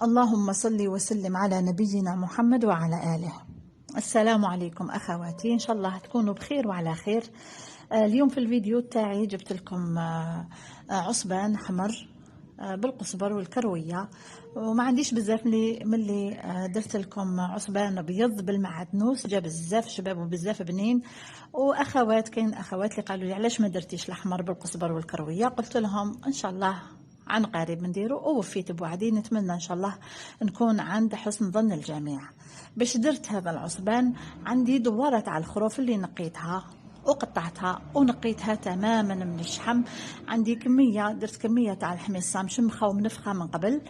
اللهم صل وسلم على نبينا محمد وعلى آله. السلام عليكم أخواتي، إن شاء الله تكونوا بخير وعلى خير. اليوم في الفيديو تاعي جبت لكم عصبان حمر بالقزبر والكروية، وما عنديش بزاف ملي درت لكم عصبان ابيض بالمعدنوس، جا بزاف شباب وبزاف بنين. واخوات كاين اخوات اللي قالوا لي علاش ما درتيش الاحمر بالقزبر والكروية، قلت لهم ان شاء الله عن قريب نديرو، ووفيت بوعدي. نتمنى ان شاء الله نكون عند حسن ظن الجميع. باش درت هذا العصبان عندي دواره تاع الخروف اللي نقيتها وقطعتها ونقيتها تماما من الشحم. عندي كميه، درت كميه تاع الحميصه مشمخه ومنفخه من قبل،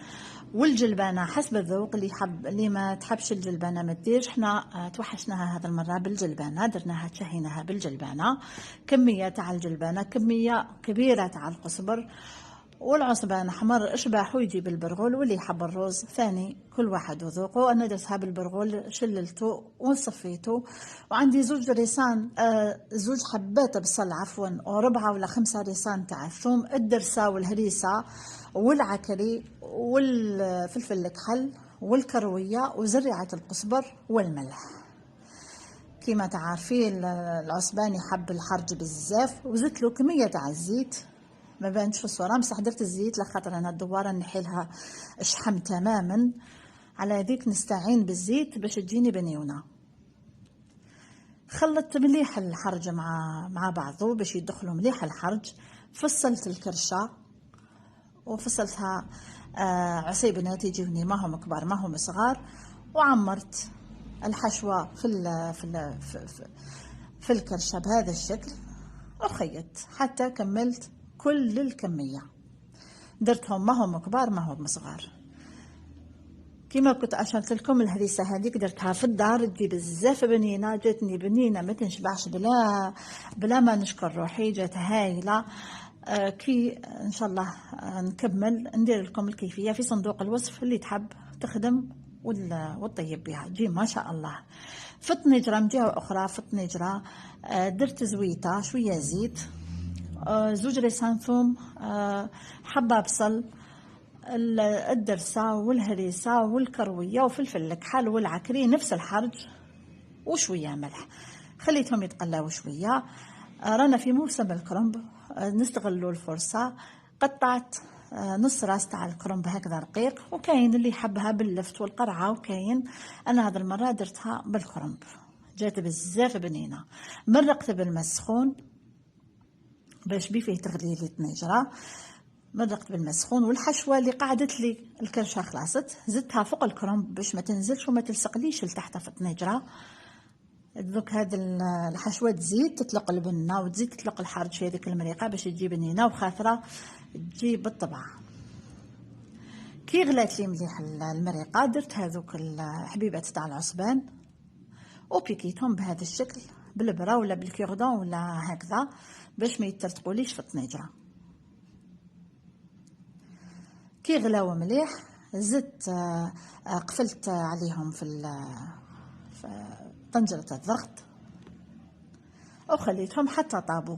والجلبانه حسب الذوق، اللي يحب اللي ما تحبش الجلبانه ما ديرش. حنا توحشناها هذا المره بالجلبانه، درناها تشهيناها بالجلبانه. كميه تاع الجلبانه، كميه كبيره تاع القزبر، والعصبان احمر اشباح ويجيب البرغول، واللي يحب الروز ثاني كل واحد وذوقه. انا درتها بالبرغول، شللته وصفيته. وعندي زوج ريسان زوج حبات بصل عفوا، وربعه ولا 5 ريسان تاع الثوم، الدرسه والهريسه والعكري والفلفل الكحل والكرويه وزريعه القزبر والملح. كما تعرفين العصبان يحب الحرج بزاف، وزدت له كميه تاع الزيت. ما بانش في الصوره، بصح درت الزيت لخاطر انا الدواره نحيلها شحم تماما، على هذيك نستعين بالزيت باش تجيني بنيونه. خلطت مليح الحرج مع بعضه باش يدخلوا مليح الحرج. فصلت الكرشه وفصلتها عصيبنات يجوني ما هم كبار ما هم صغار، وعمرت الحشوه في الكرشه بهذا الشكل، وخيط حتى كملت كل الكمية. درتهم ما هم كبار ما هم صغار. كما كنت أشرت لكم الهريسة هذيك درتها في الدار، تجي بزاف بنينة، جاتني بنينة ما تنشبعش بلا ما نشكر روحي، جات هايلة. كي إن شاء الله نكمل ندير لكم الكيفية في صندوق الوصف، اللي تحب تخدم والطيب بها تجي ما شاء الله. في الطنجرة من جهة أخرى، في الطنجرة درت زويته شوية زيت، زوج ريسان ثوم، حبة بصل، الدرسة والهريسة والكروية وفلفل الكحل والعكري نفس الحرج، وشوية ملح. خليتهم يتقلاو شوية. رانا في موسم الكرنب، نستغلوا الفرصة. قطعت نص راس تاع الكرنب هكذا رقيق، وكاين اللي يحبها باللفت والقرعة، وكاين انا هذا المرة درتها بالكرنب، جات بزاف بنينة. مرقت بالماء السخون باش بيه فيه تغليل الطنجرة، مرقت بالماء السخون. والحشوه اللي قعدت لي الكرشه خلاصت، زدتها فوق الكرنب باش ما تنزلش وما تلصقليش لتحت في الطنجره. دوك هاد الحشوه تزيد تطلق البنه وتزيد تطلق الحرج في هذيك المريقه باش تجي بنينه وخاثره، تجي بالطبع. كي غلات لي مليح المريقه، درت هذوك الحبيبات تاع العصبان وبيكيتهم بهذا الشكل بالبرا ولا بالكيردون ولا هكذا باش ما يترتقوليش في الطنجره. كي غلاو مليح زدت قفلت عليهم في طنجرة الضغط، وخليتهم حتى طابوا.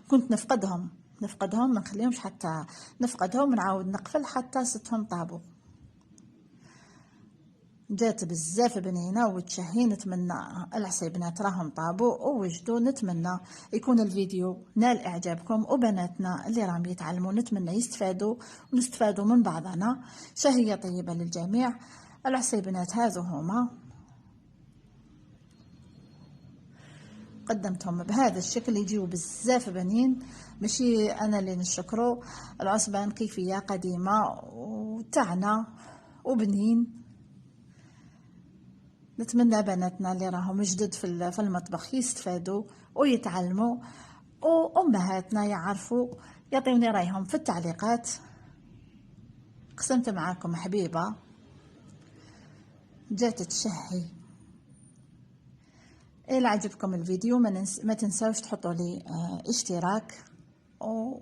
كنت نفقدهم ما نخليهمش حتى نفقدهم، نعاود نقفل حتى ستهم طابوا. جات بزاف بنينه وتشهي. نتمنى العصيبنات راهم طابوا ووجدوا. نتمنى يكون الفيديو نال اعجابكم، وبناتنا اللي راهم يتعلموا نتمنى يستفادوا ونستفادوا من بعضنا. شهيه طيبه للجميع. العصيبنات هذو هما، قدمتهم بهذا الشكل يجيو بزاف بنين. ماشي انا اللي نشكرو، العصبان كيفيه قديمه وتاعنا وبنين. نتمنى بناتنا اللي راهم جدد في المطبخ يستفادوا ويتعلموا، وامهاتنا يعرفوا يعطيوني رايهم في التعليقات. قسمت معاكم حبيبه جات تشهي. إلا عجبكم الفيديو ما تنساوش تحطوا لي اشتراك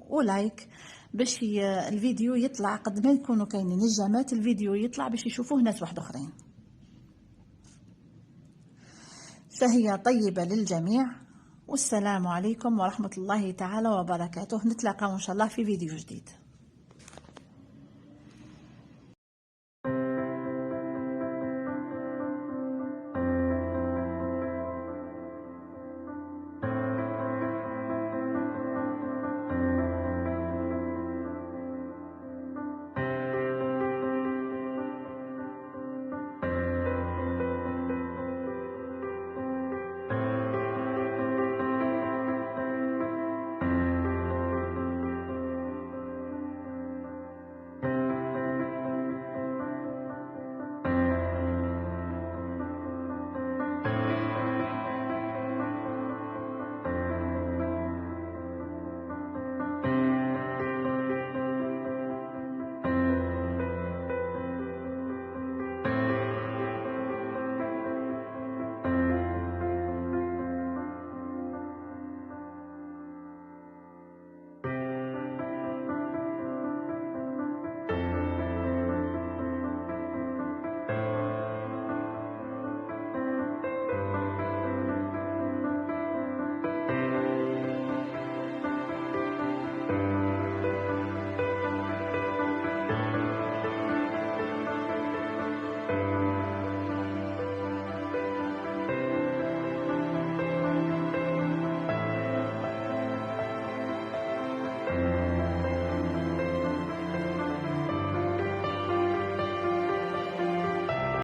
ولايك باش الفيديو يطلع قد ما يكونوا كاينين الجامات، الفيديو يطلع باش يشوفوه ناس واحد اخرين. تحية طيبة للجميع، والسلام عليكم ورحمة الله تعالى وبركاته. نتلاقى إن شاء الله في فيديو جديد.